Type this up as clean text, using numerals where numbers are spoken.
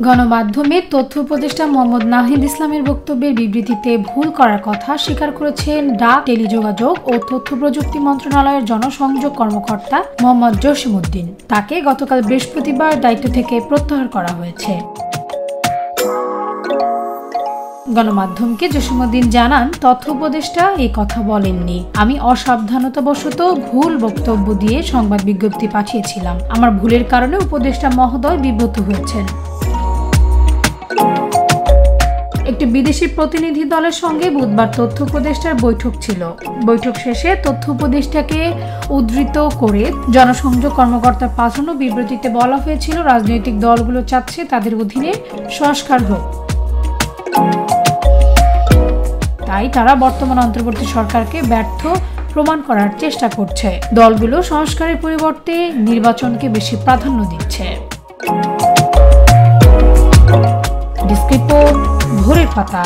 গণমাধ্যমে তথ্য উপদেষ্টা মোহাম্মদ নাহিদ ইসলামের বক্তব্যের বিবৃতিতে ভুল করার কথা স্বীকার করেছেন ডাক, টেলিযোগাযোগ ও তথ্য প্রযুক্তি মন্ত্রণালয়ের জনসংযোগ কর্মকর্তা মোহাম্মদ জসিমউদ্দিন। তাকে গতকাল বৃহস্পতিবার দায়িত্ব থেকে প্রত্যাহার করা হয়েছে। গণমাধ্যমকে জসিমউদ্দিন জানান, তথ্য উপদেষ্টা এই কথা বলেননি। আমি অসাবধানতাবশত ভুল বক্তব্য দিয়ে সংবাদ বিজ্ঞপ্তি পাঠিয়েছিলাম। আমার ভুলের কারণে উপদেষ্টা মহোদয় বিব্রত হয়েছেন। একটি বিদেশি প্রতিনিধি দলের সঙ্গে বুধবার তথ্য উপদেষ্টার বৈঠক ছিল। বৈঠক শেষে তথ্য উপদেষ্টাকে উদ্ধৃত করে জনসংযোগ কর্মকর্তার পাঠানো বিবৃতিতে বলা হয়েছিল, রাজনৈতিক দলগুলো চাচ্ছে তাদের অধীনে সংস্কার হোক। তাই তারা বর্তমান অন্তর্বর্তী সরকারকে ব্যর্থ প্রমাণ করার চেষ্টা করছে। দলগুলো সংস্কারের পরিবর্তে নির্বাচনকে বেশি প্রাধান্য দিচ্ছে। ডেস্ক রিপোর্ট, ভোরের পাতা।